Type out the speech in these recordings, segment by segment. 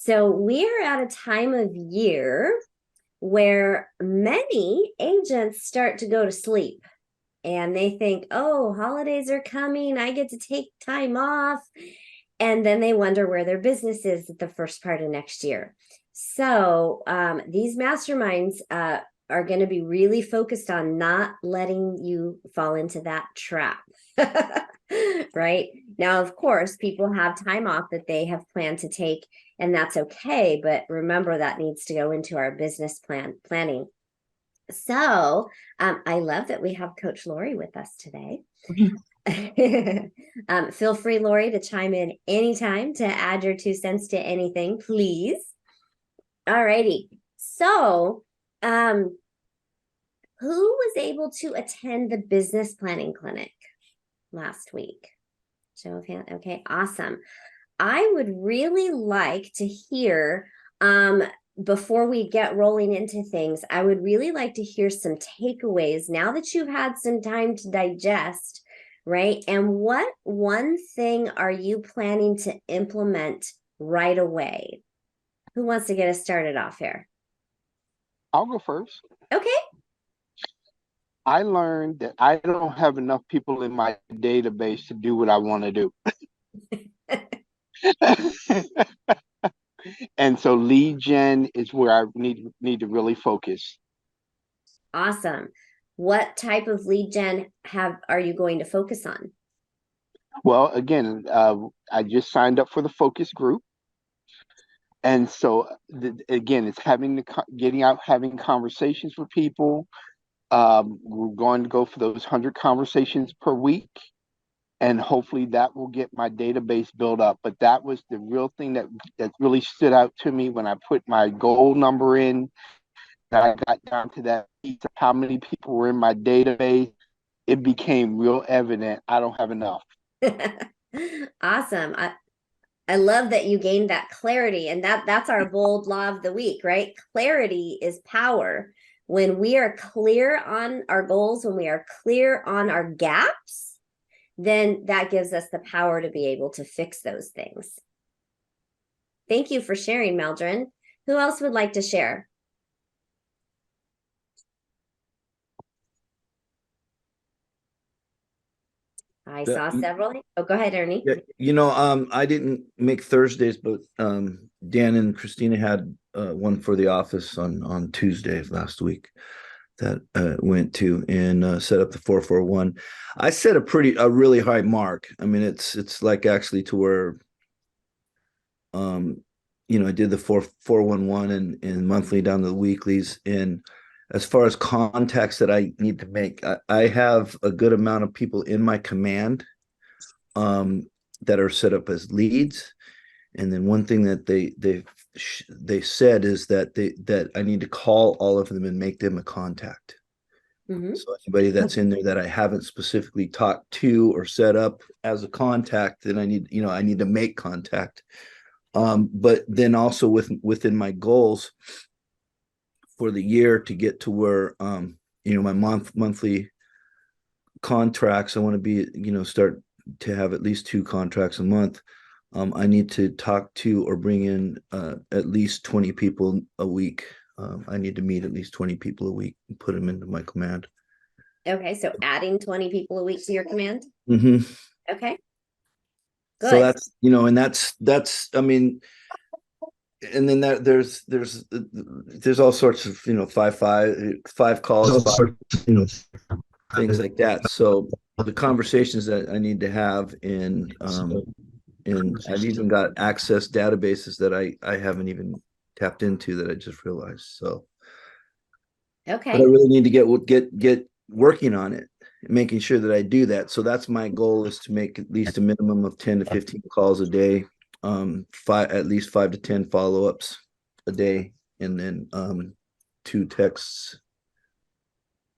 So we are at a time of year where many agents start to go to sleep and they think, oh, holidays are coming. I get to take time off. And then they wonder where their business is at the first part of next year. So these masterminds are going to be really focused on not letting you fall into that trap. Right now, of course, people have time off that they have planned to take, and that's okay. But remember, that needs to go into our business planning. So I love that we have Coach Lori with us today. Feel free, Lori, to chime in anytime to add your 2 cents to anything, please. All righty. So who was able to attend the business planning clinic last week? Show of hands. Okay, awesome. I would really like to hear, before we get rolling into things, I would really like to hear some takeaways now that you've had some time to digest, right? And what one thing are you planning to implement right away? Who wants to get us started off here? I'll go first. Okay. I learned that I don't have enough people in my database to do what I want to do. And so lead gen is where I need to really focus. Awesome. What type of lead gen are you going to focus on? Well, again, I just signed up for the focus group. And so again, it's getting out, having conversations with people. We're going to go for those 100 conversations per week. And hopefully that will get my database built up. But that was the real thing that really stood out to me when I put my goal number in, that I got down to that piece of how many people were in my database. It became real evident I don't have enough. Awesome. I love that you gained that clarity, and that's our bold law of the week, right? Clarity is power. When we are clear on our goals, when we are clear on our gaps, then that gives us the power to be able to fix those things. Thank you for sharing, Meldrin. Who else would like to share? I saw several. Oh, go ahead, Ernie. Yeah, I didn't make Thursdays, but Dan and Christina had one for the office on Tuesday of last week that went to and set up the 441. I set a really high mark. I mean, it's like actually to where I did the 411 and monthly down to the weeklies. And as far as contacts that I need to make, I have a good amount of people in my command that are set up as leads. And then one thing that they said is that I need to call all of them and make them a contact. Mm-hmm. So anybody that's in there that I haven't specifically talked to or set up as a contact, then I need to make contact. But then also within my goals for the year to get to where my monthly contracts, I want to be start to have at least 2 contracts a month. I need to talk to or bring in at least 20 people a week. I need to meet at least 20 people a week and put them into my command. Okay, so adding 20 people a week to your command. Mm-hmm. Okay. Good. So that's that's I mean, and then there's all sorts of five calls, things like that. So the conversations that I need to have and I've even got access databases that I haven't even tapped into that I just realized. So okay, but I really need to get working on it, making sure that I do that. So that's my goal, is to make at least a minimum of 10 to 15 calls a day, at least 5 to 10 follow-ups a day, and then 2 texts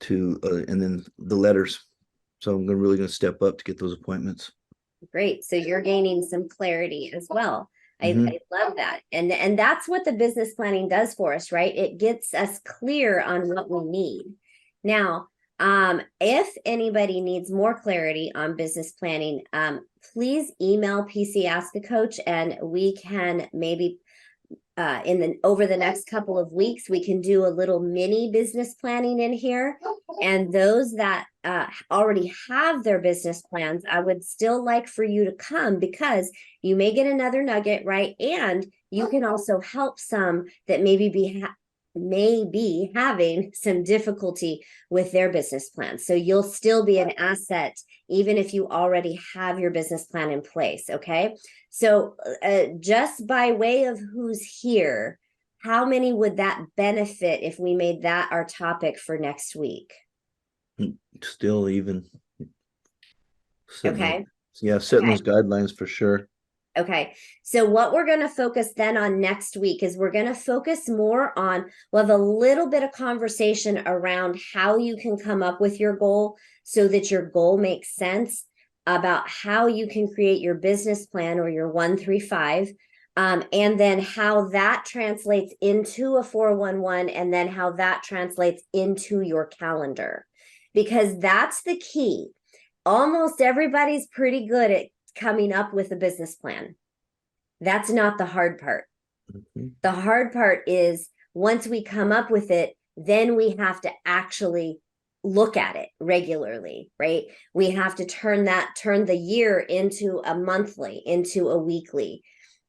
and then the letters. So I'm really going to step up to get those appointments. Great. So you're gaining some clarity as well. I love that. And that's what the business planning does for us, right? It gets us clear on what we need. Now, if anybody needs more clarity on business planning, please email PC Ask a Coach, and we can maybe over the next couple of weeks, we can do a little mini business planning in here. And those that already have their business plans, I would still like for you to come, because you may get another nugget, right? And you can also help some that may be having some difficulty with their business plan. So you'll still be an asset even if you already have your business plan in place. Okay. So just by way of who's here, how many would that benefit if we made that our topic for next week? Still even. Okay. Setting those guidelines for sure. Okay. So what we're going to focus then on next week is we're going to focus more on, we'll have a little bit of conversation around how you can come up with your goal so that your goal makes sense, about how you can create your business plan or your 135, and then how that translates into a 411, and then how that translates into your calendar, because that's the key. Almost everybody's pretty good at coming up with a business plan. That's not the hard part. Mm-hmm. The hard part is once we come up with it, then we have to actually look at it regularly, right? We have to turn the year into a monthly, into a weekly,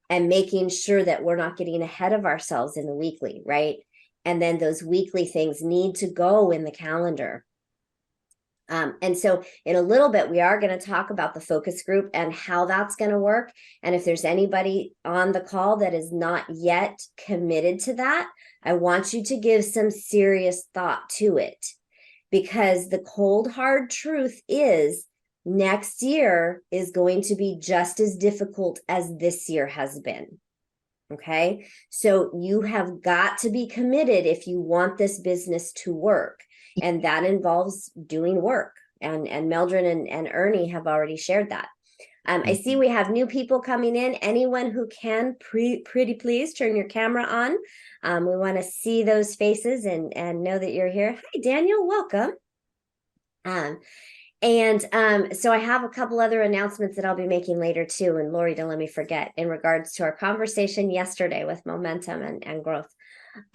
and making sure that we're not getting ahead of ourselves in the weekly, right? And then those weekly things need to go in the calendar. And so in a little bit, we are going to talk about the focus group and how that's going to work. And if there's anybody on the call that is not yet committed to that, I want you to give some serious thought to it, because the cold, hard truth is next year is going to be just as difficult as this year has been. Okay. So you have got to be committed if you want this business to work. And that involves doing work. And Meldrin and Ernie have already shared that. I see we have new people coming in. Anyone who can, pretty please turn your camera on. We want to see those faces and know that you're here. Hi, Daniel. Welcome. So I have a couple other announcements that I'll be making later too. And Lori, don't let me forget, in regards to our conversation yesterday with momentum and growth.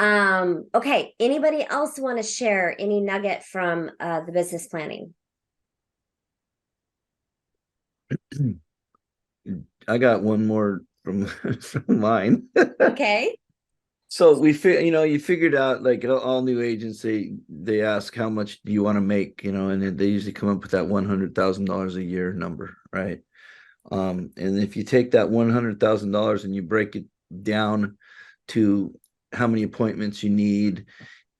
Okay. Anybody else want to share any nugget from the business planning? I got one more from mine. Okay. So you figured out, like all new agents, they ask how much do you want to make, and they usually come up with that $100,000 a year number, right? And if you take that $100,000 and you break it down to how many appointments you need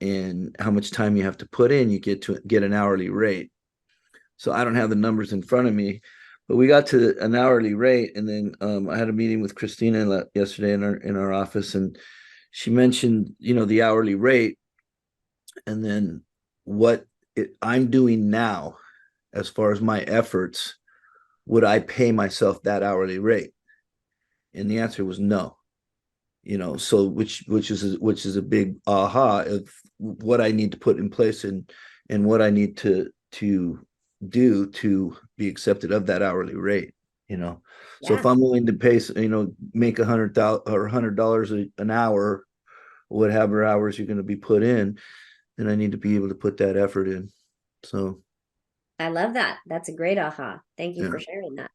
and how much time you have to put in, you get an hourly rate. So I don't have the numbers in front of me, but we got to an hourly rate, and then I had a meeting with Christina yesterday in our office, and she mentioned, the hourly rate, and then what I'm doing now as far as my efforts, would I pay myself that hourly rate? And the answer was no. So which is a big aha of what I need to put in place and what I need to do to be accepted of that hourly rate. So if I'm willing to pay, make $100,000 or $100 an hour, whatever hours you're going to be put in, then I need to be able to put that effort in. So I love that. That's a great aha. Thank you for sharing that.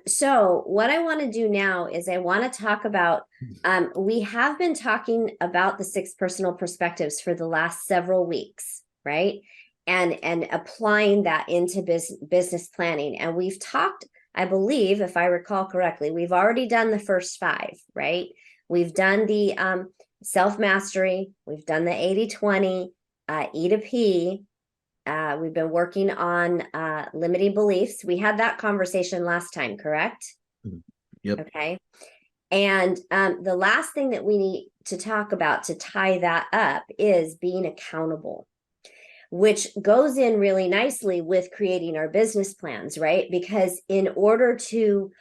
So what I want to do now is I want to talk about, we have been talking about the 6 personal perspectives for the last several weeks, right? And applying that into business planning. And we've talked, I believe, if I recall correctly, we've already done the first 5, right? We've done the self-mastery. We've done the 80-20, E to P. We've been working on limiting beliefs. We had that conversation last time, correct? Yep. Okay. And the last thing that we need to talk about to tie that up is being accountable, which goes in really nicely with creating our business plans, right? Because in order to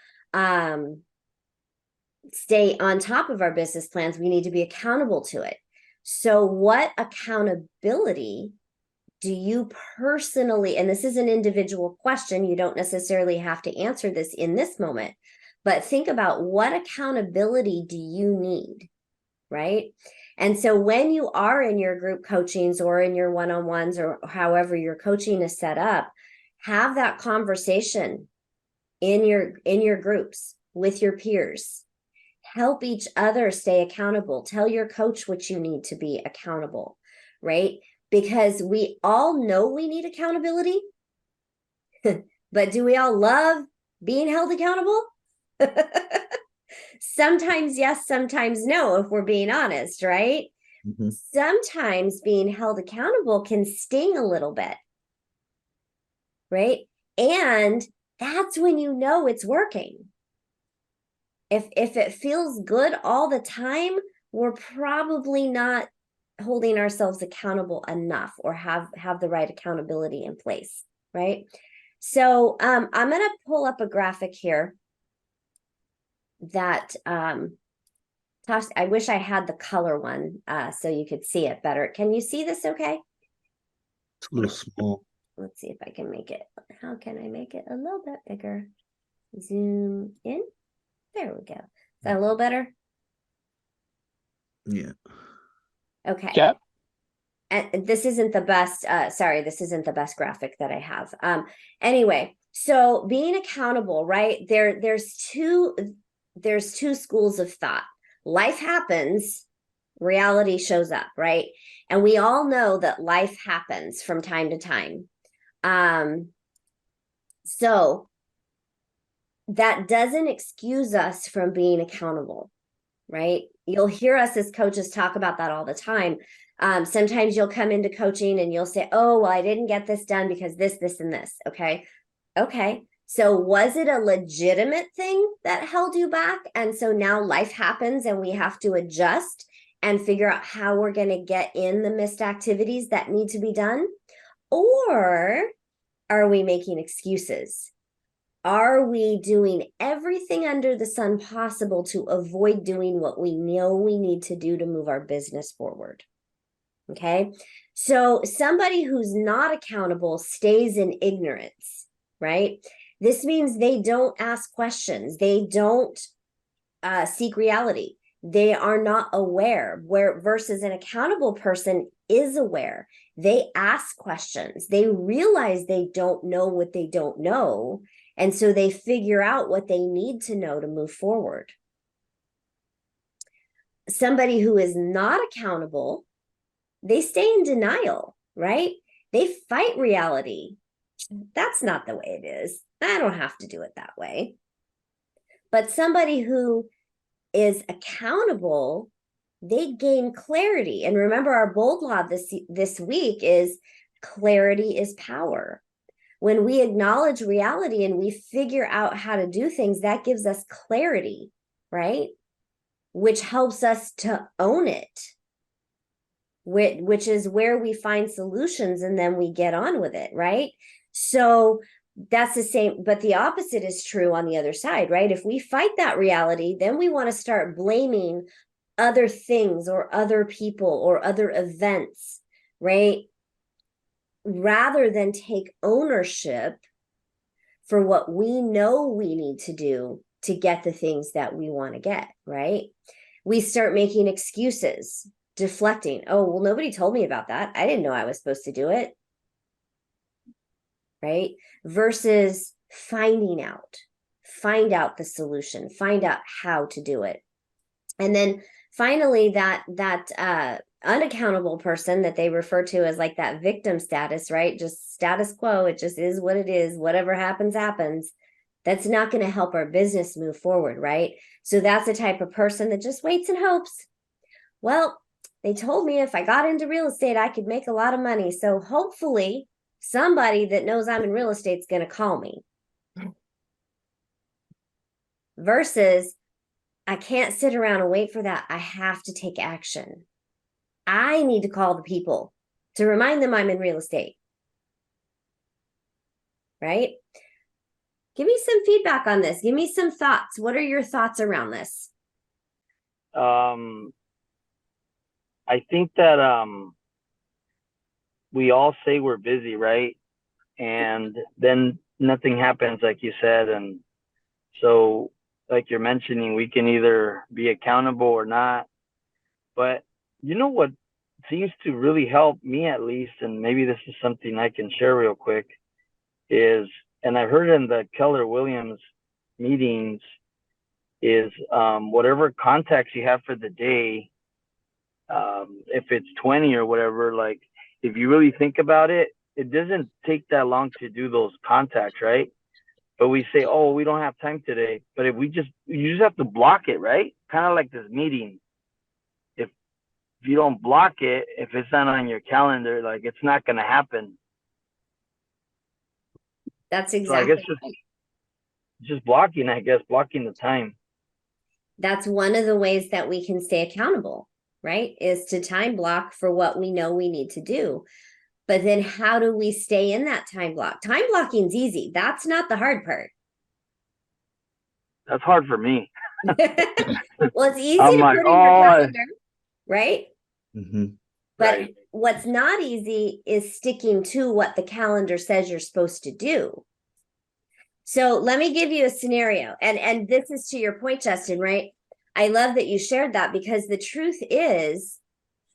stay on top of our business plans, we need to be accountable to it. So what accountability do you personally, and this is an individual question, you don't necessarily have to answer this in this moment, but think about what accountability do you need, right? And so when you are in your group coachings or in your one-on-ones or however your coaching is set up, have that conversation in your groups with your peers. Help each other stay accountable. Tell your coach what you need to be accountable, right? Because we all know we need accountability, but do we all love being held accountable? Sometimes yes, sometimes no, if we're being honest, right? Mhm. Sometimes being held accountable can sting a little bit, right? And that's when you know it's working. If it feels good all the time, we're probably not holding ourselves accountable enough or have the right accountability in place, right? So I'm going to pull up a graphic here that talks. I wish I had the color one so you could see it better. Can you see this okay? It's a little small. Let's see if I can make it. How can I make it a little bit bigger? Zoom in. There we go. Is that a little better? Yeah. Okay. Yep. And this isn't the best, sorry, this isn't the best graphic that I have. Anyway, so being accountable, right? There's two schools of thought. Life happens, reality shows up, right? And we all know that life happens from time to time. So that doesn't excuse us from being accountable, right? You'll hear us as coaches talk about that all the time. Sometimes you'll come into coaching and you'll say, oh, well, I didn't get this done because this, and this. Okay. Okay. So was it a legitimate thing that held you back? And so now life happens and we have to adjust and figure out how we're going to get in the missed activities that need to be done? Or are we making excuses? Are we doing everything under the sun possible to avoid doing what we know we need to do to move our business forward? Okay. So somebody who's not accountable stays in ignorance, right? This means they don't ask questions. They don't seek reality. They are not aware, where versus an accountable person is aware. They ask questions. They realize they don't know what they don't know. And so they figure out what they need to know to move forward. Somebody who is not accountable, they stay in denial, right? They fight reality. That's not the way it is. I don't have to do it that way. But somebody who is accountable, they gain clarity. And remember, our bold law this week is clarity is power. When we acknowledge reality and we figure out how to do things, that gives us clarity, right? Which helps us to own it, which is where we find solutions and then we get on with it, right? So that's the same, but the opposite is true on the other side, right? If we fight that reality, then we want to start blaming other things or other people or other events, right? Rather than take ownership for what we know we need to do to get the things that we want to get, right? We start making excuses, deflecting. Oh, well, nobody told me about that. I didn't know I was supposed to do it. Right? Versus find out the solution, find out how to do it. And then finally, that unaccountable person that they refer to as like that victim status, right? Just status quo. It just is what it is. Whatever happens, happens. That's not going to help our business move forward, right? So that's the type of person that just waits and hopes. Well, they told me if I got into real estate, I could make a lot of money. So hopefully somebody that knows I'm in real estate is going to call me. Versus, I can't sit around and wait for that. I have to take action. I need to call the people to remind them I'm in real estate. Right? Give me some feedback on this. Give me some thoughts. What are your thoughts around this? I think that we all say we're busy, right? And then nothing happens, like you said. And so like you're mentioning, we can either be accountable or not. But you know what seems to really help me, at least, and maybe this is something I can share real quick, is, and I've heard in the Keller Williams meetings, is whatever contacts you have for the day, if it's 20 or whatever, like if you really think about it, it doesn't take that long to do those contacts, right? But we say, oh, we don't have time today. But if you just have to block it, right? Kind of like this meeting. If you don't block it, if it's not on your calendar, like it's not going to happen. That's So I exactly guess right. just blocking, I guess, blocking the time. That's one of the ways that we can stay accountable, right? Is to time block for what we know we need to do. But then how do we stay in that time block? Time blocking is easy. That's not the hard part. That's hard for me. Well, it's easy I'm to like, put in your calendar, right? Mm-hmm. But right. what's not easy is sticking to what the calendar says you're supposed to do. So let me give you a scenario. And this is to your point, Justin, right? I love that you shared that, because the truth is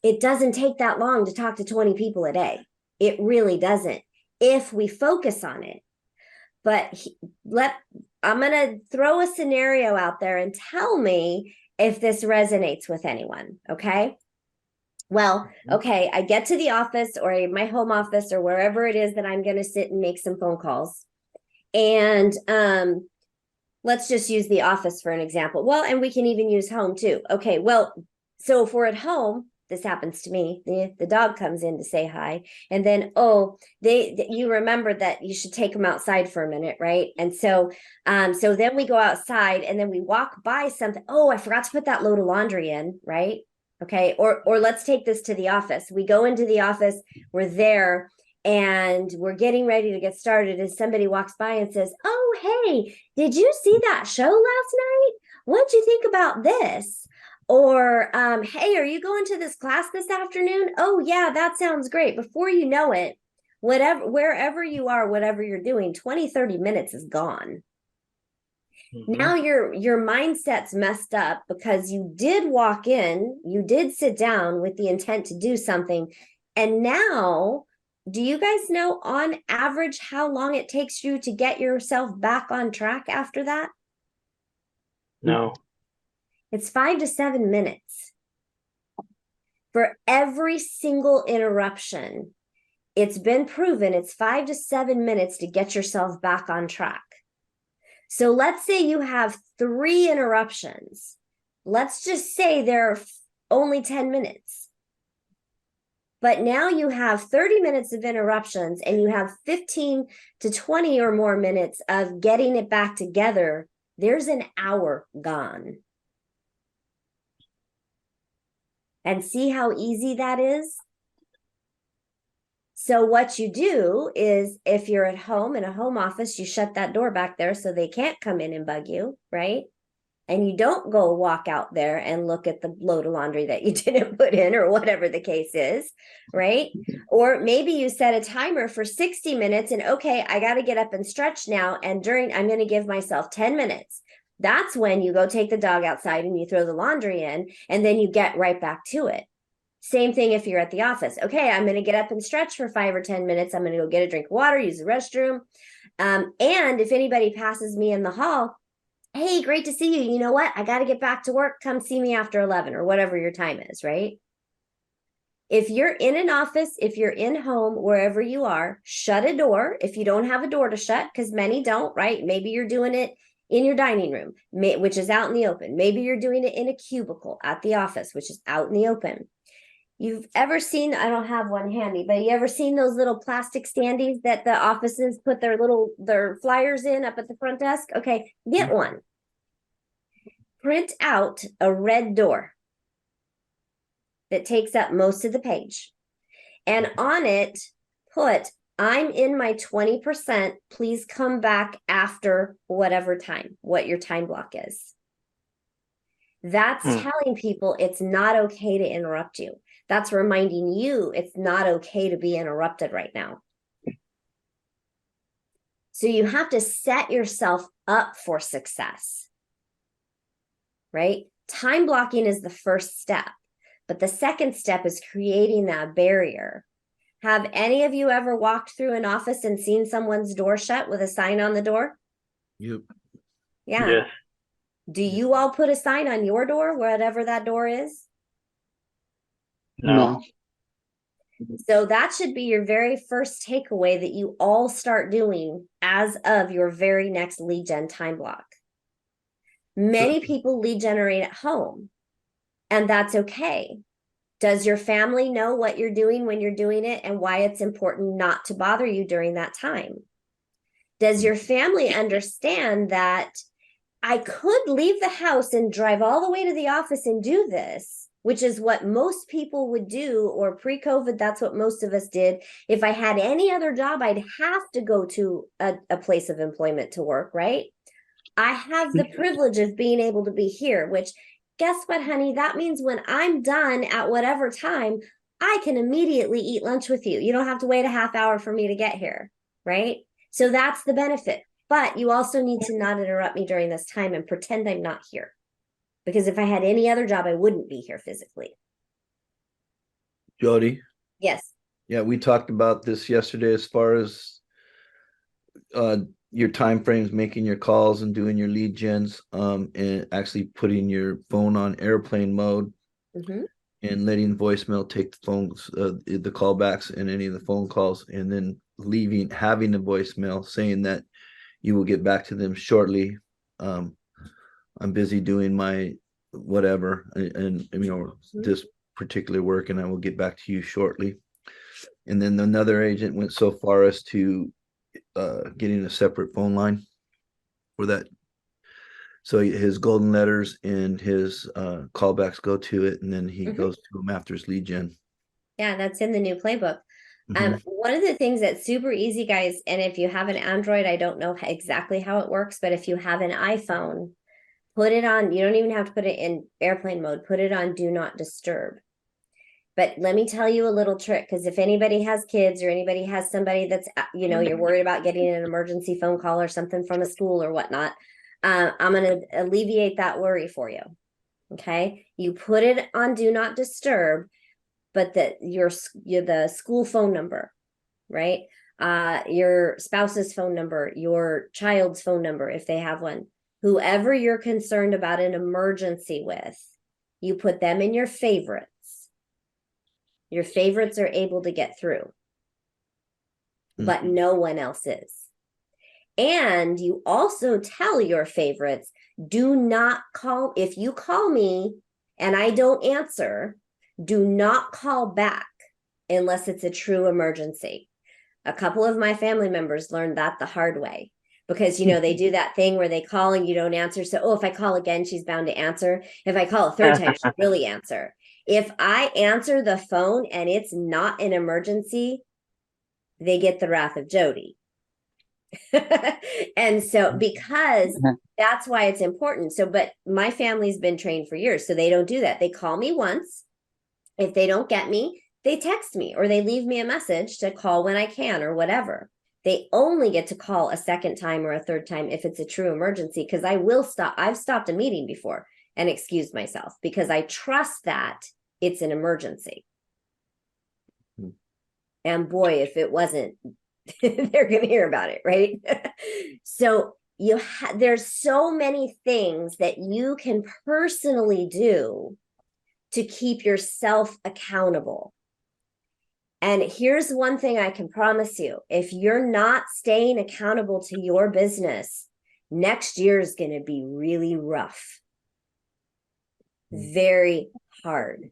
it doesn't take that long to talk to 20 people a day. It really doesn't, if we focus on it. But I'm going to throw a scenario out there and tell me if this resonates with anyone. Okay. Well, okay, I get to the office or my home office or wherever it is that I'm going to sit and make some phone calls. And let's just use the office for an example. Well, and we can even use home too. Okay, well, so if we're at home, this happens to me. The dog comes in to say hi, and then you remember that you should take them outside for a minute, right? And so then we go outside, and then we walk by something. Oh, I forgot to put that load of laundry in, right? Okay, or let's take this to the office. We go into the office, we're there, and we're getting ready to get started, and somebody walks by and says, oh, hey, did you see that show last night? What'd you think about this? Or, hey, are you going to this class this afternoon? Oh, yeah, that sounds great. Before you know it, wherever you are, whatever you're doing, 20-30 minutes is gone. Now your mindset's messed up because you did walk in, you did sit down with the intent to do something. And now, do you guys know on average how long it takes you to get yourself back on track after that? No. It's 5 to 7 minutes. For every single interruption, it's been proven it's 5 to 7 minutes to get yourself back on track. So let's say you have 3 interruptions. Let's just say they're only 10 minutes. But now you have 30 minutes of interruptions, and you have 15 to 20 or more minutes of getting it back together. There's an hour gone. And see how easy that is? So what you do is, if you're at home in a home office, you shut that door back there so they can't come in and bug you, right? And you don't go walk out there and look at the load of laundry that you didn't put in, or whatever the case is, right? Or maybe you set a timer for 60 minutes and, okay, I got to get up and stretch now. And I'm going to give myself 10 minutes. That's when you go take the dog outside and you throw the laundry in, and then you get right back to it. Same thing if you're at the office. Okay, I'm going to get up and stretch for 5 or 10 minutes. I'm going to go get a drink of water, use the restroom. And if anybody passes me in the hall, hey, great to see you. You know what? I got to get back to work. Come see me after 11 or whatever your time is, right? If you're in an office, if you're in home, wherever you are, shut a door. If you don't have a door to shut, because many don't, right? Maybe you're doing it in your dining room, which is out in the open. Maybe you're doing it in a cubicle at the office, which is out in the open. You've ever seen, I don't have one handy, but you ever seen those little plastic standees that the offices put their flyers in up at the front desk? Okay, get one. Print out a red door that takes up most of the page. And on it, put, I'm in my 20%. Please come back after whatever time, what your time block is. That's telling people it's not okay to interrupt you. That's reminding you it's not okay to be interrupted right now. So you have to set yourself up for success. right? Time blocking is the first step, but the second step is creating that barrier. Have any of you ever walked through an office and seen someone's door shut with a sign on the door? Yep. Yeah. Yes. Do you all put a sign on your door, whatever that door is? No. So that should be your very first takeaway that you all start doing as of your very next lead gen time block. Many people lead generate at home, and that's okay. Does your family know what you're doing when you're doing it and why it's important not to bother you during that time? Does your family understand that I could leave the house and drive all the way to the office and do this, which is what most people would do, or pre-COVID, that's what most of us did. If I had any other job, I'd have to go to a place of employment to work, right? I have the privilege of being able to be here, which guess what, honey? That means when I'm done at whatever time, I can immediately eat lunch with you. You don't have to wait a half hour for me to get here, right? So that's the benefit. But you also need to not interrupt me during this time and pretend I'm not here. Because if I had any other job, I wouldn't be here physically. Jodi. Yes. Yeah, we talked about this yesterday as far as your time frames, making your calls and doing your lead gens, and actually putting your phone on airplane mode and letting voicemail take the phones, the callbacks and any of the phone calls, and then having a voicemail saying that you will get back to them shortly. I'm busy doing my whatever, and this particular work, and I will get back to you shortly. And then another agent went so far as to getting a separate phone line for that. So his golden letters and his callbacks go to it, and then he goes to them after his lead gen. Yeah, that's in the new playbook. One of the things that's super easy, guys, and if you have an Android, I don't know exactly how it works, but if you have an iPhone, put it on, you don't even have to put it in airplane mode, put it on do not disturb. But let me tell you a little trick, because if anybody has kids or anybody has somebody that's, you're worried about getting an emergency phone call or something from a school or whatnot, I'm going to alleviate that worry for you. Okay. You put it on do not disturb, but the school phone number, right? Your spouse's phone number, your child's phone number, if they have one, whoever you're concerned about an emergency with, you put them in your favorites. Your favorites are able to get through, but no one else is. And you also tell your favorites, do not call. If you call me and I don't answer, do not call back unless it's a true emergency. A couple of my family members learned that the hard way, because, they do that thing where they call and you don't answer. So, if I call again, she's bound to answer. If I call a third time, she'll really answer. If I answer the phone and it's not an emergency, they get the wrath of Jodi. And so, because that's why it's important. So, but my family's been trained for years, so they don't do that. They call me once. If they don't get me, they text me or they leave me a message to call when I can or whatever. They only get to call a second time or a third time if it's a true emergency, because I will stop. I've stopped a meeting before and excused myself because I trust that it's an emergency. And boy, if it wasn't, they're going to hear about it, right? So there's so many things that you can personally do to keep yourself accountable. And here's one thing I can promise you. If you're not staying accountable to your business, next year is going to be really rough. Very hard.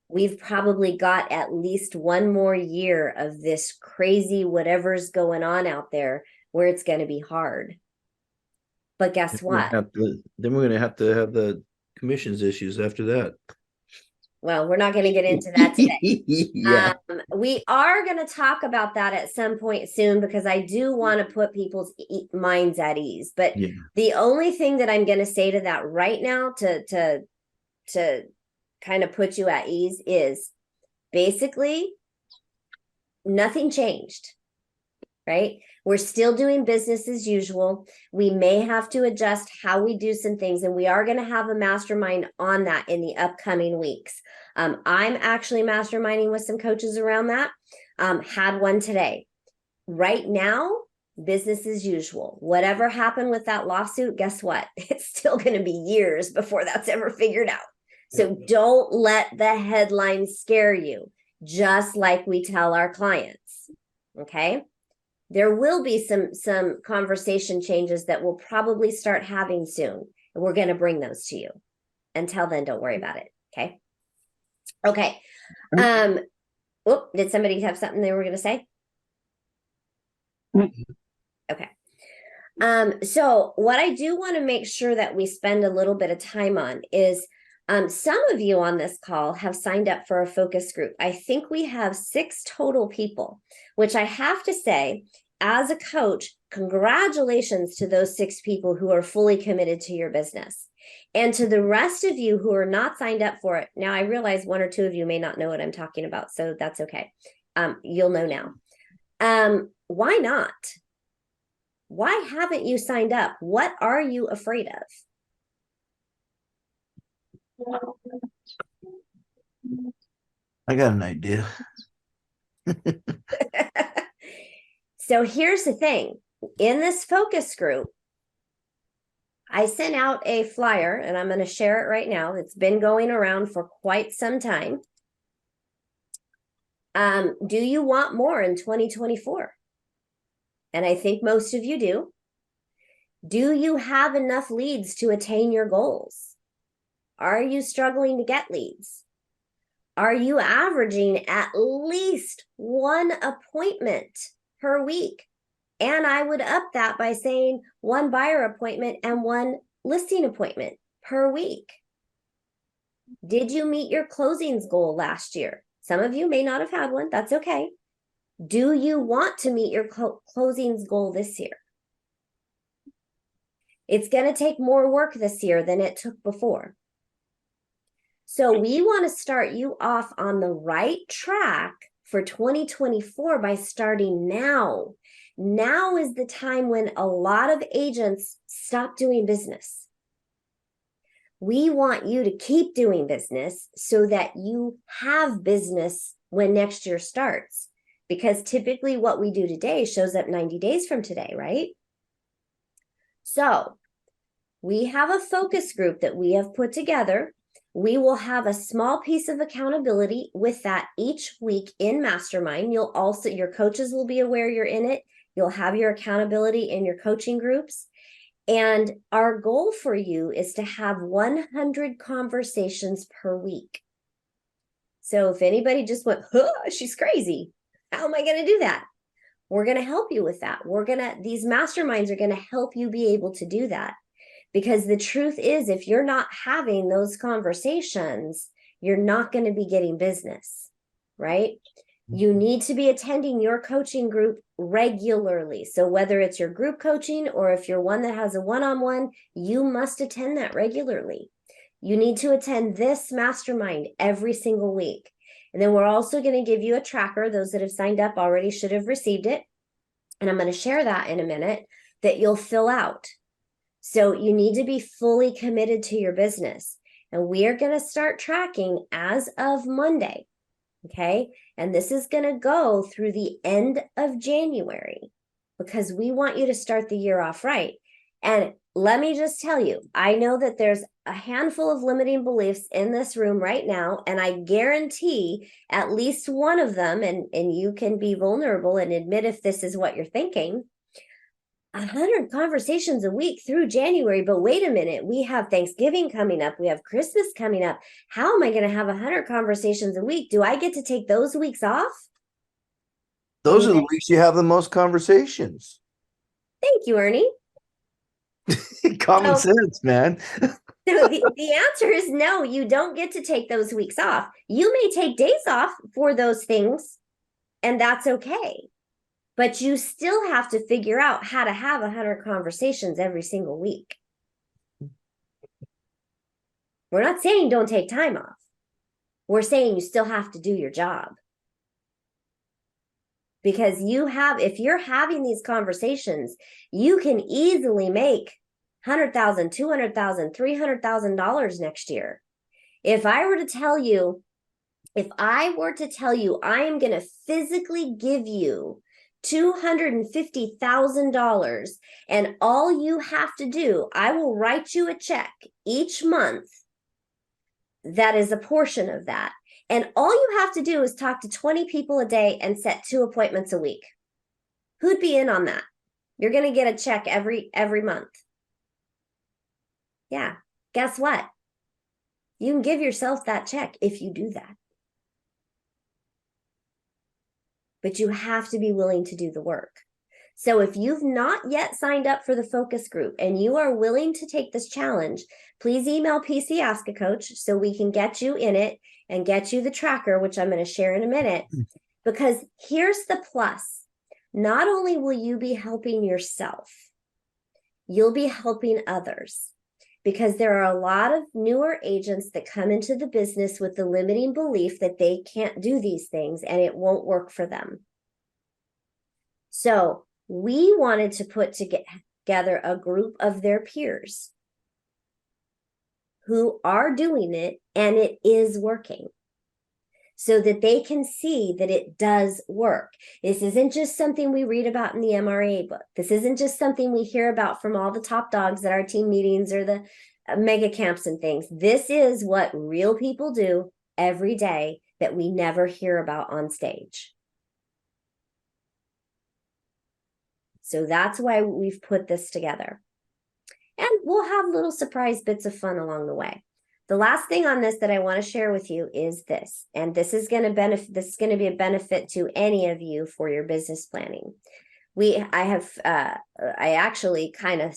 We've probably got at least one more year of this crazy whatever's going on out there where it's going to be hard. But guess what? Then we're going to have the commissions issues after that. Well, we're not going to get into that today. Yeah. We are going to talk about that at some point soon, because I do want to put people's minds at ease. But the only thing that I'm going to say to that right now to kind of put you at ease is basically nothing changed. right? We're still doing business as usual. We may have to adjust how we do some things, and we are going to have a mastermind on that in the upcoming weeks. I'm actually masterminding with some coaches around that. Had one today. Right now, business as usual. Whatever happened with that lawsuit, guess what? It's still going to be years before that's ever figured out. So don't let the headlines scare you, just like we tell our clients. Okay? There will be some conversation changes that we'll probably start having soon, and we're going to bring those to you. Until then, don't worry about it. Okay. Okay. Did somebody have something they were going to say? Okay. So what I do want to make sure that we spend a little bit of time on is some of you on this call have signed up for a focus group. I think we have 6 total people, which I have to say, as a coach, congratulations to those 6 people who are fully committed to your business. And to the rest of you who are not signed up for it, now I realize 1 or 2 of you may not know what I'm talking about, so that's okay. You'll know now. Why not? Why haven't you signed up? What are you afraid of? I got an idea. So here's the thing. In this focus group, I sent out a flyer, and I'm going to share it right now. It's been going around for quite some time. Do you want more in 2024? And I think most of you do. Do you have enough leads to attain your goals? Are you struggling to get leads? Are you averaging at least 1 appointment per week? And I would up that by saying 1 buyer appointment and 1 listing appointment per week. Did you meet your closings goal last year? Some of you may not have had one. That's okay. Do you want to meet your closings goal this year? It's going to take more work this year than it took before. So we want to start you off on the right track for 2024 by starting now. Now is the time when a lot of agents stop doing business. We want you to keep doing business so that you have business when next year starts. Because typically what we do today shows up 90 days from today, right? So we have a focus group that we have put together. We will have a small piece of accountability with that each week in Mastermind. Your coaches will be aware you're in it. You'll have your accountability in your coaching groups. And our goal for you is to have 100 conversations per week. So if anybody just went, she's crazy, how am I going to do that? We're going to help you with that. These masterminds are going to help you be able to do that. Because the truth is, if you're not having those conversations, you're not going to be getting business, right? You need to be attending your coaching group regularly. So whether it's your group coaching or if you're one that has a one-on-one, you must attend that regularly. You need to attend this mastermind every single week. And then we're also going to give you a tracker. Those that have signed up already should have received it. And I'm going to share that in a minute that you'll fill out. So you need to be fully committed to your business. And we are going to start tracking as of Monday. Okay. And this is going to go through the end of January because we want you to start the year off right. And let me just tell you, I know that there's a handful of limiting beliefs in this room right now. And I guarantee at least one of them, and you can be vulnerable and admit if this is what you're thinking. 100 conversations a week through January, but wait a minute, we have Thanksgiving coming up, we have Christmas coming up. How am I going to have 100 conversations a week? Do I get to take those weeks off? Those are the weeks you have the most conversations. Thank you, Ernie. Common sense, man. So the answer is no, you don't get to take those weeks off. You may take days off for those things, and that's okay. But you still have to figure out how to have 100 conversations every single week. We're not saying don't take time off. We're saying you still have to do your job. Because if you're having these conversations, you can easily make $100,000, $200,000, $300,000 next year. If I were to tell you I am going to physically give you $250,000 and all you have to do, I will write you a check each month that is a portion of that. And all you have to do is talk to 20 people a day and set 2 appointments a week. Who'd be in on that? You're going to get a check every month. Yeah. Guess what? You can give yourself that check if you do that. But you have to be willing to do the work. So if you've not yet signed up for the focus group and you are willing to take this challenge, please email PC Ask a Coach so we can get you in it and get you the tracker, which I'm going to share in a minute. Because here's the plus. Not only will you be helping yourself, you'll be helping others. Because there are a lot of newer agents that come into the business with the limiting belief that they can't do these things and it won't work for them. So we wanted to put together a group of their peers who are doing it and it is working, so that they can see that it does work. This isn't just something we read about in the MRA book. This isn't just something we hear about from all the top dogs at our team meetings or the mega camps and things. This is what real people do every day that we never hear about on stage. So that's why we've put this together. And we'll have little surprise bits of fun along the way. The last thing on this that I want to share with you is this, and this is going to be a benefit to any of you for your business planning. I actually kind of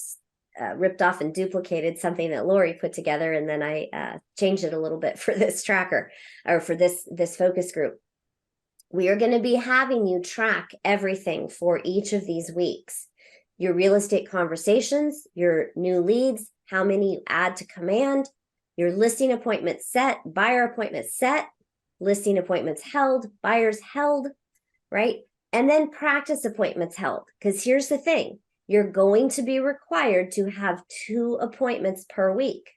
ripped off and duplicated something that Lori put together, and then I changed it a little bit for this tracker or for this focus group. We are going to be having you track everything for each of these weeks. Your real estate conversations, your new leads, how many you add to command, your listing appointments set, buyer appointments set, listing appointments held, buyers held, right? And then practice appointments held. Because here's the thing, you're going to be required to have 2 appointments per week.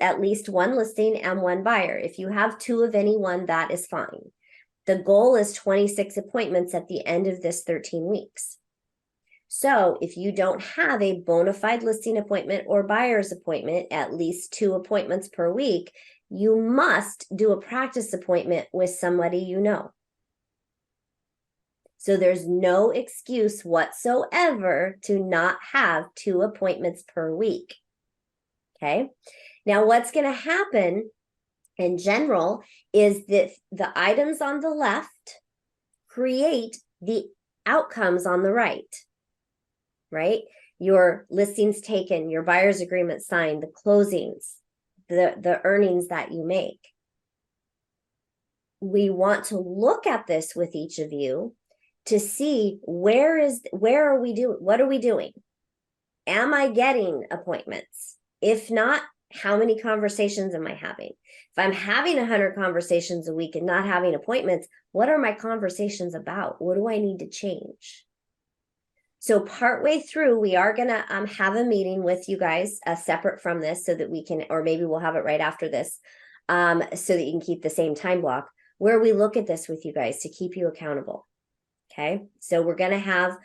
At least one listing and 1 buyer. If you have 2 of any one, that is fine. The goal is 26 appointments at the end of this 13 weeks. So if you don't have a bona fide listing appointment or buyer's appointment, at least 2 appointments per week, you must do a practice appointment with somebody you know. So there's no excuse whatsoever to not have 2 appointments per week. Okay. Now what's going to happen in general is that the items on the left create the outcomes on the right. Right? Your listings taken, your buyer's agreement signed, the closings, the earnings that you make. We want to look at this with each of you to see what are we doing? Am I getting appointments? If not, how many conversations am I having? If I'm having 100 conversations a week and not having appointments, what are my conversations about? What do I need to change? So partway through, we are going to have a meeting with you guys separate from this so that we can, or maybe we'll have it right after this, so that you can keep the same time block where we look at this with you guys to keep you accountable. Okay. So we're going to have,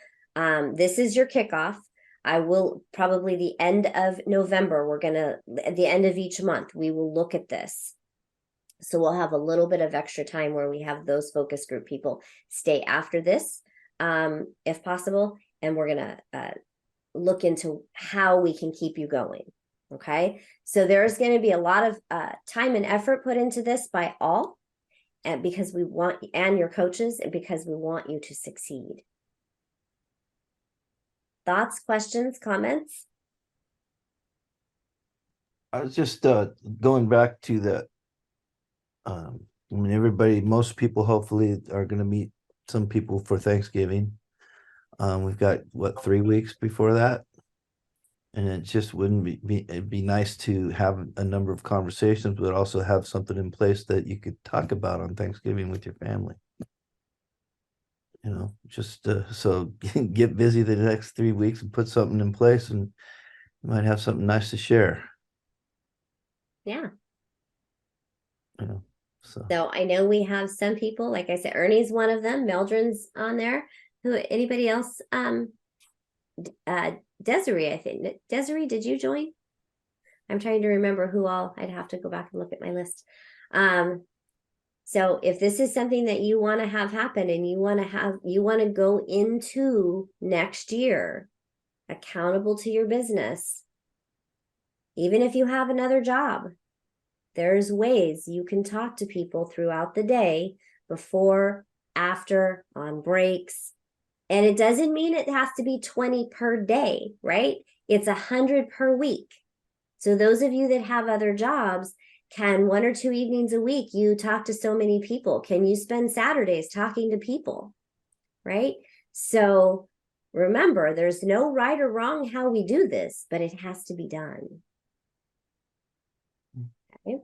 this is your kickoff. I will probably the end of November, at the end of each month, we will look at this. So we'll have a little bit of extra time where we have those focus group people stay after this, if possible. And we're going to look into how we can keep you going. Okay. So there's going to be a lot of time and effort put into this by all, and because we want, and your coaches, and because we want you to succeed. Thoughts, questions, comments? I was just going back to the, most people hopefully are going to meet some people for Thanksgiving. We've got 3 weeks before that, and it just wouldn't it'd be nice to have a number of conversations, but also have something in place that you could talk about on Thanksgiving with your family. just so get busy the next 3 weeks and put something in place, and you might have something nice to share. Yeah. So So I know we have some people, like I said, Ernie's one of them, Meldrin's on there. Who, anybody else? Desiree, I think. Desiree, did you join? I'm trying to remember who all. I'd have to go back and look at my list. So if this is something that you want to have happen and you want to go into next year accountable to your business, even if you have another job, there's ways you can talk to people throughout the day, before, after, on breaks. And it doesn't mean it has to be 20 per day, right? It's 100 per week. So those of you that have other jobs, can 1 or 2 evenings a week you talk to so many people? Can you spend Saturdays talking to people, right? So remember, there's no right or wrong how we do this, but it has to be done. Okay.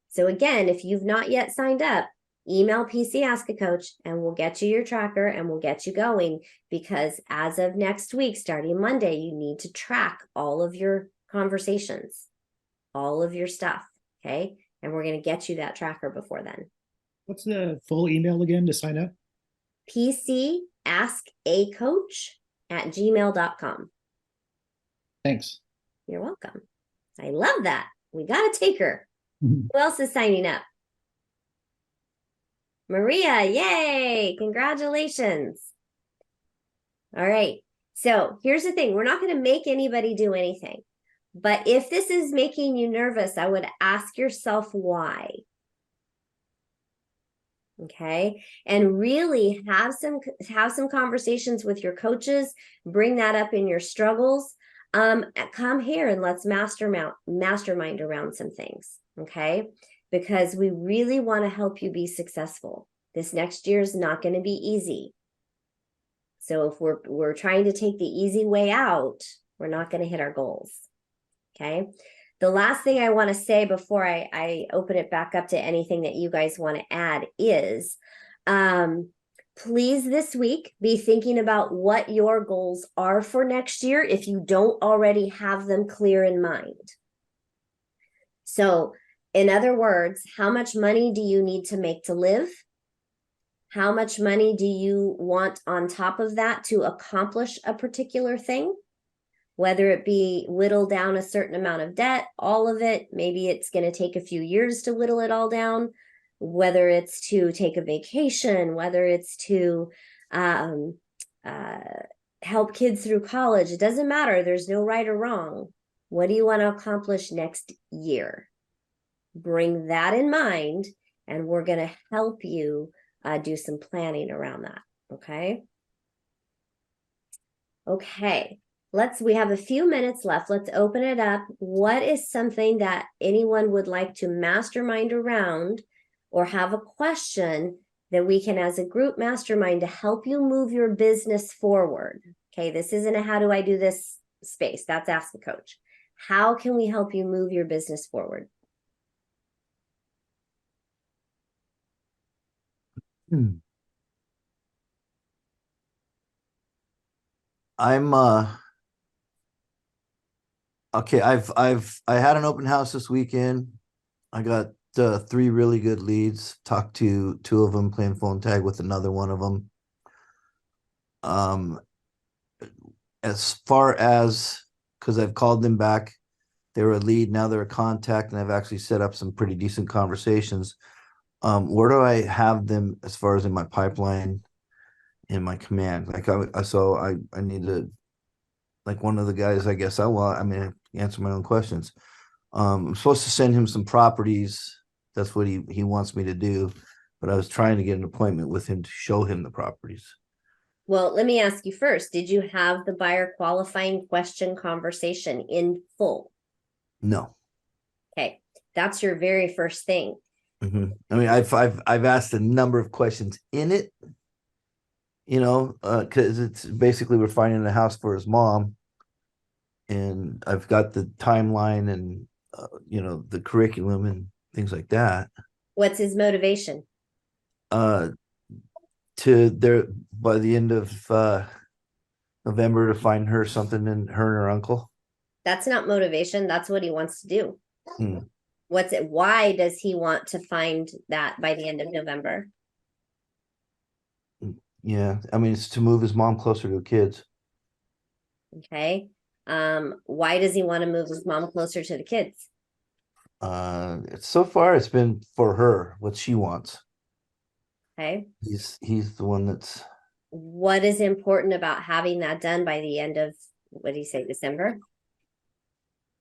So again, if you've not yet signed up, email PC Ask a Coach and we'll get you your tracker and we'll get you going, because as of next week, starting Monday, you need to track all of your conversations, all of your stuff. Okay. And we're going to get you that tracker before then. What's the full email again to sign up? PCAskAcoach@gmail.com. Thanks. You're welcome. I love that. We got a taker. Who else is signing up? Maria, yay! Congratulations. All right. So here's the thing. We're not going to make anybody do anything. But if this is making you nervous, I would ask yourself why. Okay. And really have some conversations with your coaches. Bring that up in your struggles. Come here and let's mastermind around some things. Okay. Because we really want to help you be successful. This next year is not going to be easy. So if we're trying to take the easy way out, we're not going to hit our goals. Okay. The last thing I want to say before I open it back up to anything that you guys want to add is, please this week be thinking about what your goals are for next year if you don't already have them clear in mind. So in other words, how much money do you need to make to live? How much money do you want on top of that to accomplish a particular thing? Whether it be whittle down a certain amount of debt, all of it, maybe it's going to take a few years to whittle it all down, whether it's to take a vacation, whether it's to help kids through college. It doesn't matter. There's no right or wrong. What do you want to accomplish next year? Bring that in mind, and we're going to help you do some planning around that. Okay. Okay. We have a few minutes left. Let's open it up. What is something that anyone would like to mastermind around or have a question that we can, as a group, mastermind to help you move your business forward? Okay, this isn't a how do I do this space. That's Ask the Coach. How can we help you move your business forward? I'm okay. I had an open house this weekend. I got 3 really good leads. Talked to 2 of them, playing phone tag with another one of them. As far as, because I've called them back, they were a lead, now they're a contact, and I've actually set up some pretty decent conversations. Where do I have them as far as in my pipeline, in my command? Like I need to, like one of the guys, I guess answer my own questions. I'm supposed to send him some properties. That's what he wants me to do, but I was trying to get an appointment with him to show him the properties. Well, let me ask you first, did you have the buyer qualifying question conversation in full? No. Okay, that's your very first thing. Mm-hmm. I mean, I've asked a number of questions in it, because it's basically we're finding a house for his mom, and I've got the timeline and the curriculum and things like that. What's his motivation? to there by the end of November to find her something, and her and her uncle. That's not motivation. That's what he wants to do. Hmm. What's it? Why does he want to find that by the end of November? Yeah, I mean, it's to move his mom closer to the kids. Okay. Why does he want to move his mom closer to the kids? So far it's been for her what she wants. Okay. He's the one that's. What is important about having that done by the end of, what do you say, December?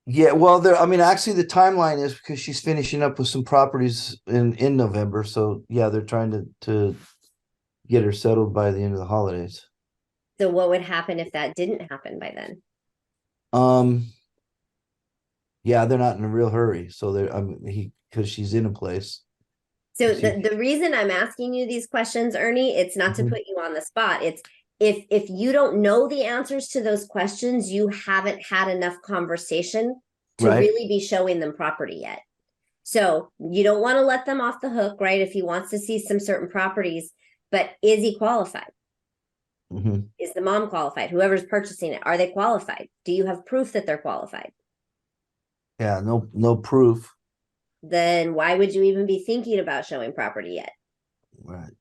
Yeah, well, I mean, actually, the timeline is because she's finishing up with some properties in November. So yeah, they're trying to get her settled by the end of the holidays. So what would happen if that didn't happen by then? Yeah, they're not in a real hurry. So they're, I mean, because she's in a place. So the reason I'm asking you these questions, Ernie, it's not to put you on the spot. It's if you don't know the answers to those questions, you haven't had enough conversation to Right. really be showing them property yet. So you don't want to let them off the hook, right? If he wants to see some certain properties, but is he qualified? Mhm. Is the mom qualified? Whoever's purchasing it, are they qualified? Do you have proof that they're qualified? Yeah, no proof. Then why would you even be thinking about showing property yet? Right.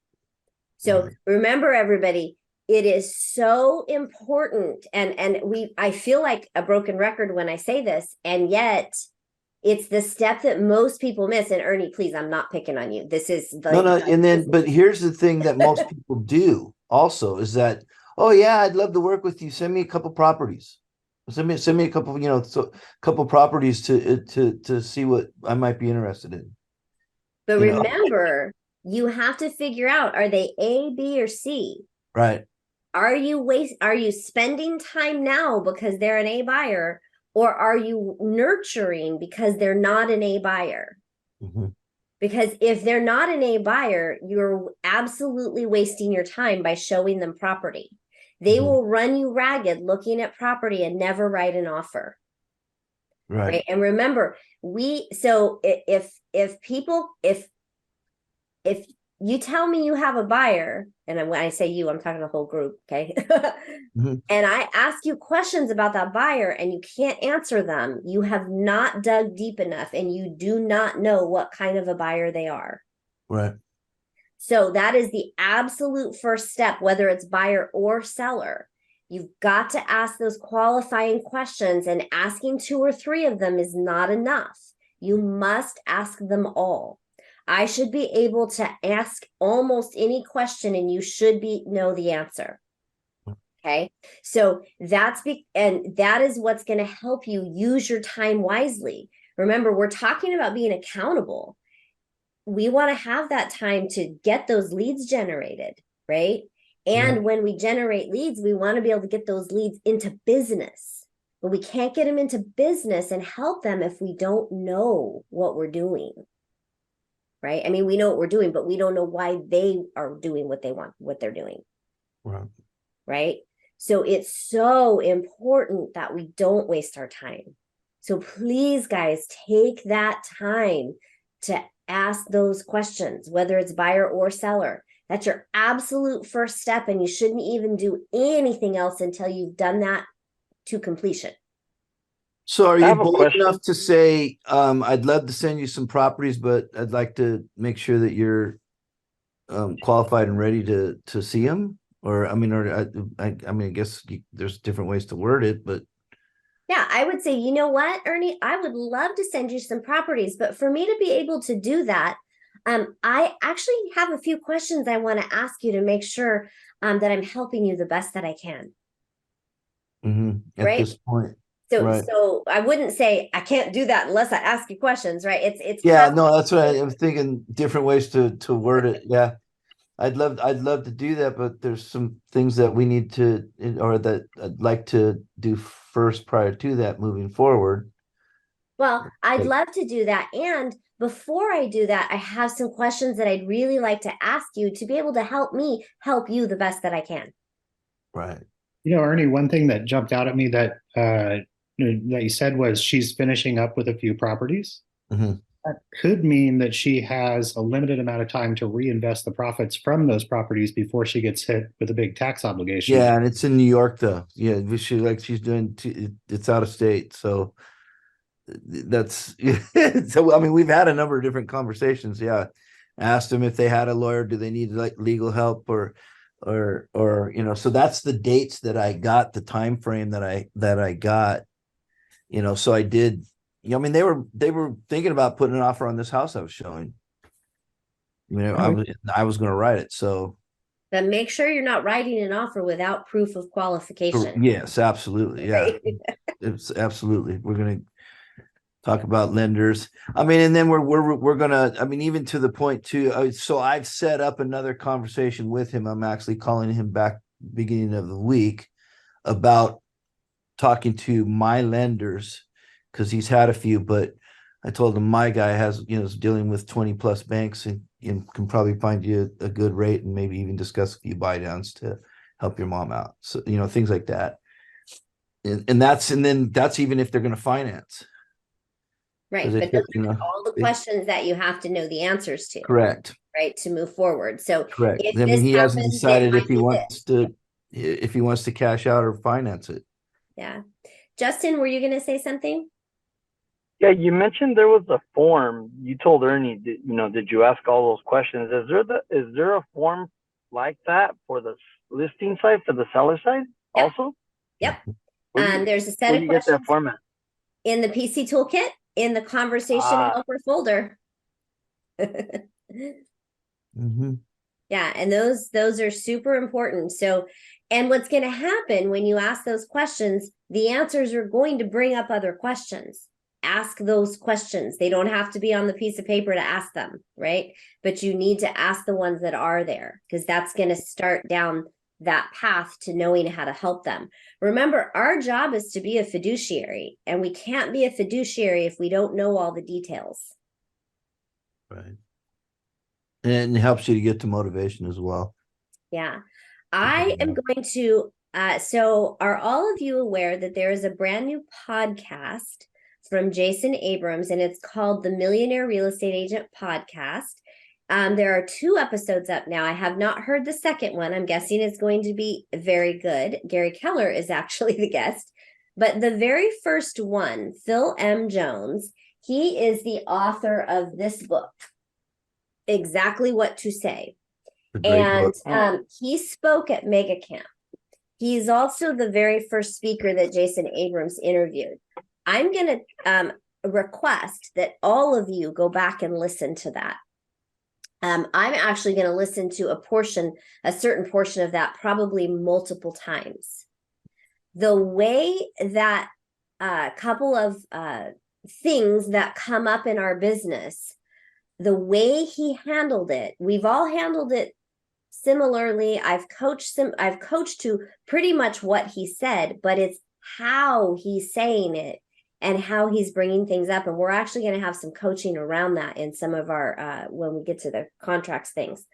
So Right. remember, everybody, it is so important. And I feel like a broken record when I say this, and yet it's the step that most people miss. And Ernie, please, I'm not picking on you. This is No, and then, but here's the thing that most people do also is that, oh yeah, I'd love to work with you. Send me a couple properties. Send me a couple, so couple properties to see what I might be interested in. But You know? remember, you have to figure out, are they A, B, or C? Right. Are you spending time now because they're an A buyer, or are you nurturing because they're not an A buyer? Mm-hmm. Because if they're not an A buyer, you're absolutely wasting your time by showing them property. They will run you ragged looking at property and never write an offer. Right. And remember, if you tell me you have a buyer, and when I say you, I'm talking the whole group, okay? And I ask you questions about that buyer and you can't answer them, you have not dug deep enough and you do not know what kind of a buyer they are. Right. So that is the absolute first step, whether it's buyer or seller. You've got to ask those qualifying questions, and asking 2 or 3 of them is not enough. You must ask them all. I should be able to ask almost any question and you should know the answer. Okay. So and that is what's going to help you use your time wisely. Remember, we're talking about being accountable. We want to have that time to get those leads generated, right? And when we generate leads, we want to be able to get those leads into business. But we can't get them into business and help them if we don't know what we're doing. Right? I mean, we know what we're doing, but we don't know why they are doing what they're doing. Right. Right? So it's so important that we don't waste our time. So please, guys, take that time to ask those questions, whether it's buyer or seller. That's your absolute first step, and you shouldn't even do anything else until you've done that to completion. So are I you have a bold question. enough to say, I'd love to send you some properties, but I'd like to make sure that you're qualified and ready to see them? Or I mean, I guess there's different ways to word it, but yeah, I would say, you know what, Ernie, I would love to send you some properties, but for me to be able to do that, I actually have a few questions I want to ask you to make sure that I'm helping you the best that I can. At this point. So I wouldn't say I can't do that unless I ask you questions, right? It's yeah, no, that's what I'm thinking. Different ways to word it. Yeah, I'd love to do that, but there's some things that we need to, or that I'd like to do first prior to that moving forward. Well, I'd love to do that, and before I do that, I have some questions that I'd really like to ask you to be able to help me help you the best that I can. Right. Ernie, one thing that jumped out at me that you said was she's finishing up with a few properties. That could mean that she has a limited amount of time to reinvest the profits from those properties before she gets hit with a big tax obligation. Yeah, and it's in New York though. Yeah, she's doing it's out of state. So that's so I mean, we've had a number of different conversations. Yeah. Asked them if they had a lawyer, do they need like legal help or so that's the dates that I got, the time frame that I got, so I did, I mean, they were thinking about putting an offer on this house I was showing. I was going to write it. So But make sure you're not writing an offer without proof of qualification. yes, absolutely. Yeah. Right? It's absolutely. We're going to talk about lenders. I mean, and then we're gonna. I mean, even to the point too. So I've set up another conversation with him. I'm actually calling him back beginning of the week about talking to my lenders because he's had a few. But I told him my guy has is dealing with 20 plus banks and can probably find you a good rate and maybe even discuss a few buy downs to help your mom out. So things like that. And that's even if they're going to finance. Right. But those are all the questions that you have to know the answers to. Correct. Right. To move forward. So correct. If I mean, he hasn't happens, decided if he wants to cash out or finance it. Yeah. Justin, were you going to say something? Yeah, you mentioned there was a form. You told Ernie, did you ask all those questions? Is there a form like that for the listing side, for the seller side also? Yep. Where There's a set of you questions get that format? in the PC toolkit in the conversation helper folder. Mm-hmm. Yeah, and those are super important. So, and what's going to happen when you ask those questions, the answers are going to bring up other questions. Ask those questions. They don't have to be on the piece of paper to ask them, right? But you need to ask the ones that are there because that's going to start down that path to knowing how to help them. Remember, our job is to be a fiduciary, and we can't be a fiduciary if we don't know all the details. Right. And it helps you to get to motivation as well. Yeah. I am going to, so are all of you aware that there is a brand new podcast from Jason Abrams, and it's called the Millionaire Real Estate Agent Podcast? There are 2 episodes up now. I have not heard the second one. I'm guessing it's going to be very good. Gary Keller is actually the guest. But the very first one, Phil M. Jones, he is the author of this book, Exactly What to Say. And he spoke at Mega Camp. He's also the very first speaker that Jason Abrams interviewed. I'm going to request that all of you go back and listen to that. I'm actually going to listen to a certain portion of that, probably multiple times. The way that a couple of things that come up in our business, the way he handled it, we've all handled it similarly. I've coached to pretty much what he said, but it's how he's saying it and how he's bringing things up. And we're actually going to have some coaching around that in some of our, when we get to the contracts things.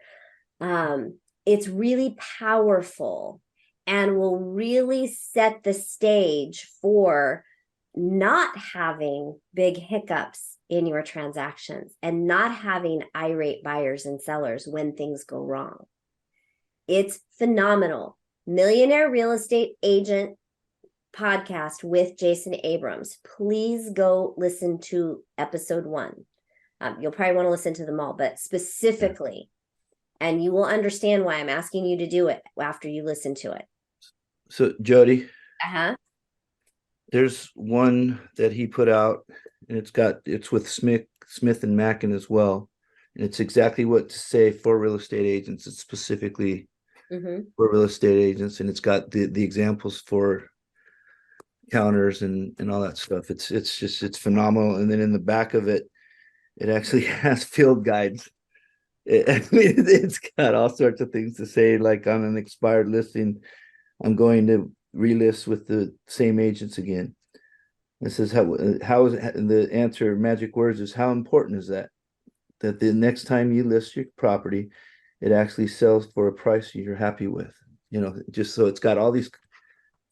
It's really powerful and will really set the stage for not having big hiccups in your transactions and not having irate buyers and sellers when things go wrong. It's phenomenal. Millionaire Real Estate Agent Podcast with Jason Abrams. Please go listen to episode 1. You'll probably want to listen to them all, but specifically, and you will understand why I'm asking you to do it after you listen to it. So Jodi, Uh-huh. there's one that he put out, and it's with Smith and Mackin as well, and it's exactly what to say for real estate agents. It's specifically for real estate agents, and it's got the examples for counters and all that stuff. It's phenomenal. And then in the back of it, it actually has field guides. It's got all sorts of things to say, like on an expired listing, I'm going to relist with the same agents again. This is how is the answer, magic words is, how important is that the next time you list your property, it actually sells for a price you're happy with, just so it's got all these.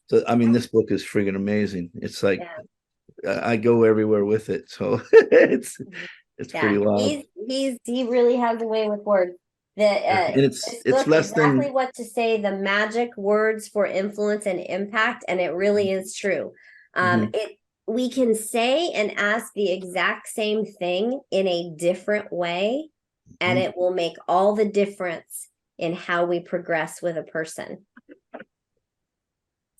So, I mean, this book is friggin' amazing. It's like, I go everywhere with it. So it's It's Yeah, pretty wild. he really has a way with words. And This it's book less exactly than what to say, the magic words for influence and impact, and it really is true. Mhm. We can say and ask the exact same thing in a different way, and Mhm. it will make all the difference in how we progress with a person.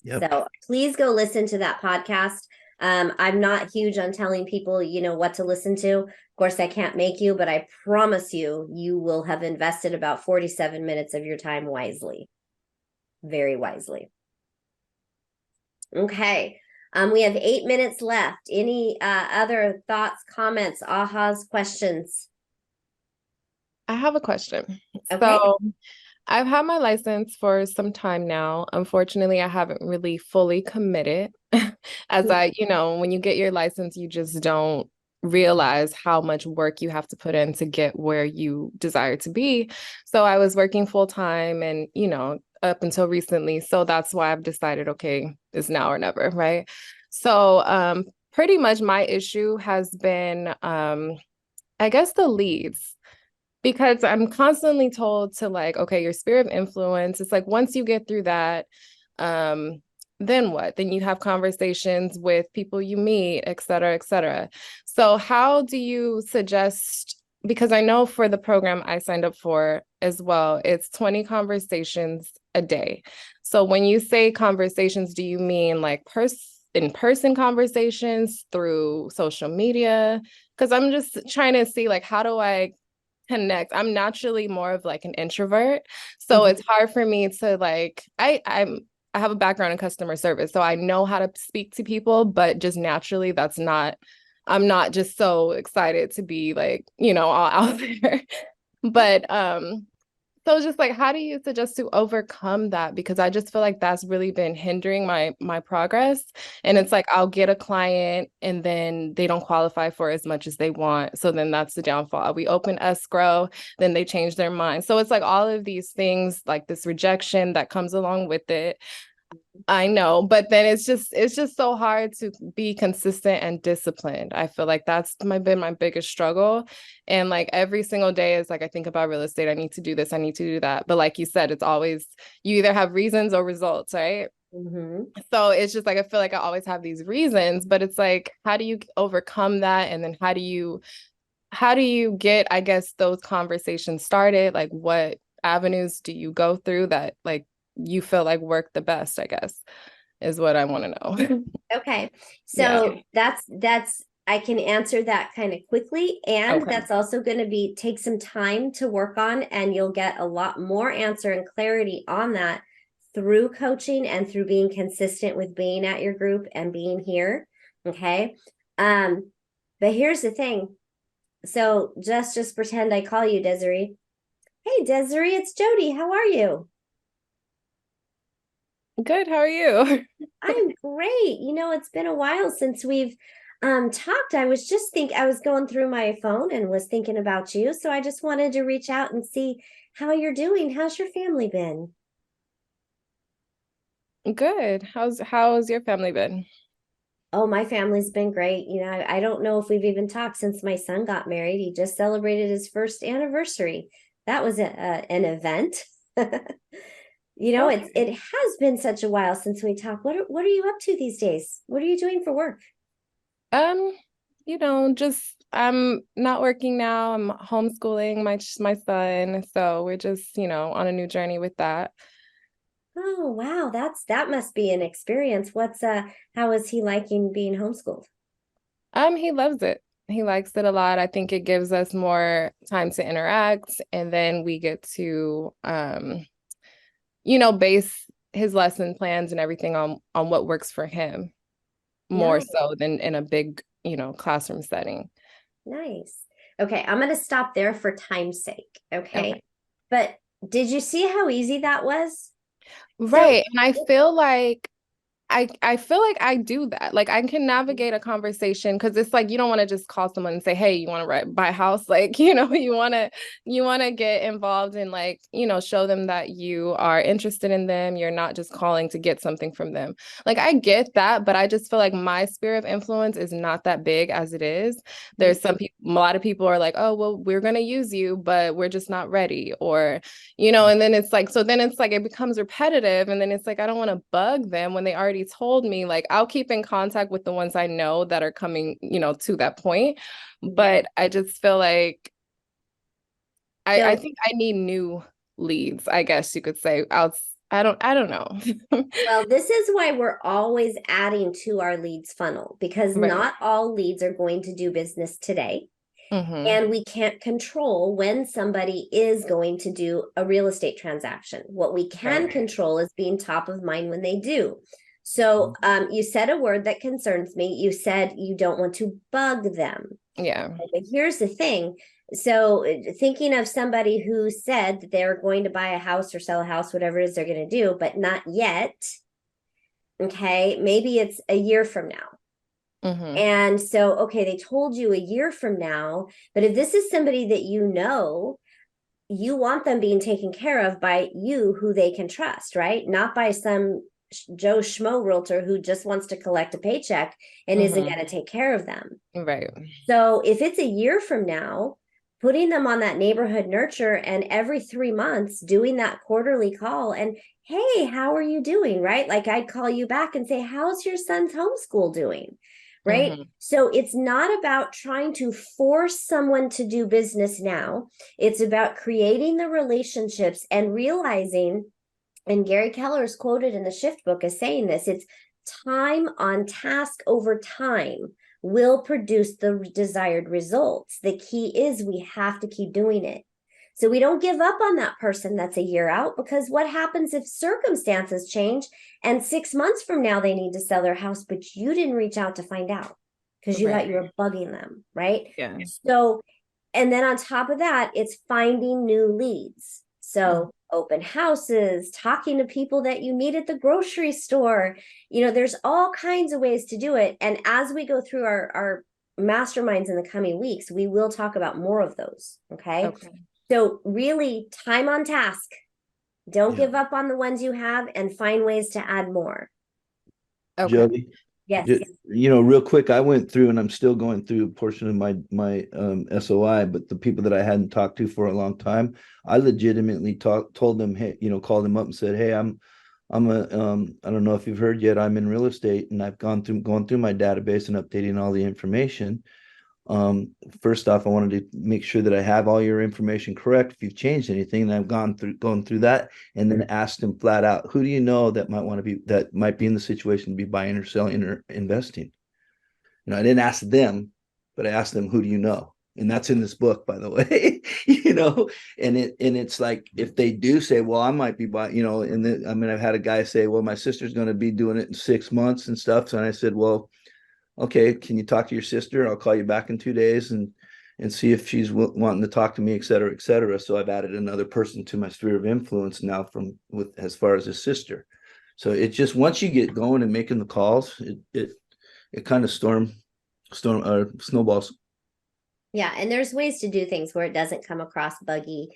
Yep. So please go listen to that podcast. I'm not huge on telling people, what to listen to. Of course, I can't make you, but I promise you, you will have invested about 47 minutes of your time wisely, very wisely. Okay. We have 8 minutes left. Any other thoughts, comments, ahas, questions? I have a question. Okay. So I've had my license for some time now. Unfortunately, I haven't really fully committed. As when you get your license, you just don't realize how much work you have to put in to get where you desire to be. So I was working full time and, up until recently. So that's why I've decided, okay, it's now or never, right? So pretty much my issue has been, I guess, the leads. Because I'm constantly told to like, okay, your sphere of influence, it's like once you get through that, then what? Then you have conversations with people you meet, et cetera, et cetera. So how do you suggest, because I know for the program I signed up for as well, it's 20 conversations a day. So when you say conversations, do you mean like in-person conversations through social media? Because I'm just trying to see like, how do I connect? I'm naturally more of like an introvert, so it's hard for me to like I have a background in customer service, so I know how to speak to people, but just naturally I'm not just so excited to be like, all out there. But so it's just like, how do you suggest to overcome that? Because I just feel like that's really been hindering my progress. And it's like I'll get a client and then they don't qualify for as much as they want. So then that's the downfall. We open escrow, then they change their mind. So it's like all of these things, like this rejection that comes along with it. I know, but then it's just so hard to be consistent and disciplined. I feel like that's been my biggest struggle. And like every single day is like I think about real estate. I need to do this, I need to do that. But like you said, it's always you either have reasons or results, right? Mm-hmm. So it's just like I feel like I always have these reasons, but it's like how do you overcome that? And then how do you get, I guess, those conversations started? Like what avenues do you go through that like you feel like work the best, I guess, is what I want to know. Okay. Yeah. So that's I can answer that kind of quickly, and Okay. that's also going to take some time to work on, and you'll get a lot more answer and clarity on that through coaching and through being consistent with being at your group and being here. Okay. But here's the thing. So just pretend I call you Desiree. Hey Desiree, it's Jodi. How are you? Good. How are you? I'm great. It's been a while since we've talked. I was going through my phone and was thinking about you. So I just wanted to reach out and see how you're doing. How's your family been? Good. How's your family been? Oh, my family's been great. I don't know if we've even talked since my son got married. He just celebrated his first anniversary. That was an event. Okay. It has been such a while since we talked. What are you up to these days? What are you doing for work? Um, just I'm not working now. I'm homeschooling my son, so we're just, on a new journey with that. Oh, wow. That must be an experience. How is he liking being homeschooled? He loves it. He likes it a lot. I think it gives us more time to interact, and then we get to base his lesson plans and everything on what works for him more Nice, so than in a big, classroom setting. nice. Okay, I'm gonna stop there for time's sake. Okay. Okay. But did you see how easy that was? So Right. And I feel like I feel like I do that. Like I can navigate a conversation because it's like you don't want to just call someone and say, "Hey, you want to buy a house?" Like, you want to get involved and like, show them that you are interested in them. You're not just calling to get something from them. Like I get that, but I just feel like my sphere of influence is not that big as it is. There's some people, a lot of people are like, "Oh, well, we're going to use you, but we're just not ready." Or and then it's like, so then it's like, it becomes repetitive. And then it's like, I don't want to bug them when they already told me, like, I'll keep in contact with the ones I know that are coming, to that point. But I just feel like I So, think I need new leads, I guess you could say. I don't know. well, this is why we're always adding to our leads funnel, because Right. not all leads are going to do business today. Mm-hmm. And we can't control when somebody is going to do a real estate transaction. What we can Right. control is being top of mind when they do. So you said a word that concerns me. You said you don't want to bug them. Yeah. But here's the thing. So thinking of somebody who said that they're going to buy a house or sell a house, whatever it is they're going to do, but not yet. Okay, maybe it's a year from now. Mm-hmm. And so, okay, they told you a year from now, but if this is somebody that you want them being taken care of by you who they can trust, right? Not by some Joe Schmo realtor who just wants to collect a paycheck and isn't Mm-hmm. going to take care of them. Right. So if it's a year from now, putting them on that neighborhood nurture and every 3 months doing that quarterly call and, hey, how are you doing? Right? Like I'd call you back and say, how's your son's homeschool doing? Right? Mm-hmm. So it's not about trying to force someone to do business now. It's about creating the relationships and realizing, and Gary Keller is quoted in the Shift book as saying this, it's time on task over time will produce the desired results. The key is we have to keep doing it. So we don't give up on that person that's a year out, because what happens if circumstances change and 6 months from now they need to sell their house, but you didn't reach out to find out because you thought you were bugging them, right? Yeah. So, and then on top of that, it's finding new leads. So open houses, talking to people that you meet at the grocery store. There's all kinds of ways to do it. And as we go through our masterminds in the coming weeks, we will talk about more of those. Okay. So really, time on task. Don't give up on the ones you have and find ways to add more. Okay. Jodi, Yes. real quick, I went through and I'm still going through a portion of my SOI, but the people that I hadn't talked to for a long time, I legitimately told them, hey, called them up and said, hey, I'm a I don't know if you've heard yet, I'm in real estate and I've going through my database and updating all the information. First off, I wanted to make sure that I have all your information correct. If you've changed anything, and I've gone through that, and then asked them flat out, who do you know that might be in the situation to be buying or selling or investing? I didn't ask them, but I asked them, who do you know? And that's in this book, by the way. And it's like, if they do say, well, I might be buying, and then I've had a guy say, well, my sister's going to be doing it in 6 months and stuff. So I said, well, okay, can you talk to your sister? I'll call you back in 2 days and see if she's wanting to talk to me, et cetera, et cetera. So I've added another person to my sphere of influence now as far as his sister. So it's just, once you get going and making the calls, it kind of snowballs. Yeah, and there's ways to do things where it doesn't come across buggy,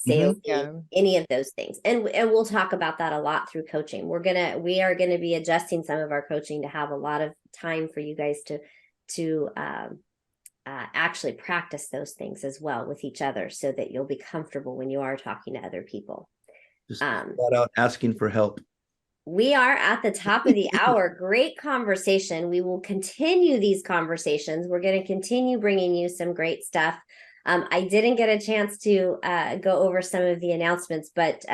salesy, any of those things. And we'll talk about that a lot through coaching. We are gonna be adjusting some of our coaching to have a lot of time for you guys to actually practice those things as well with each other, so that you'll be comfortable when you are talking to other people. Just flat out asking for help. We are at the top of the hour. Great conversation. We will continue these conversations. We're going to continue bringing you some great stuff. I didn't get a chance to go over some of the announcements, but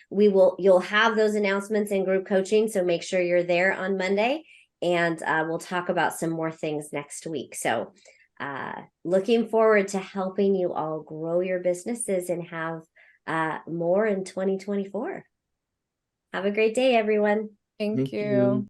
you'll have those announcements in group coaching. So make sure you're there on Monday, and we'll talk about some more things next week. So looking forward to helping you all grow your businesses and have more in 2024. Have a great day, everyone. Thank you.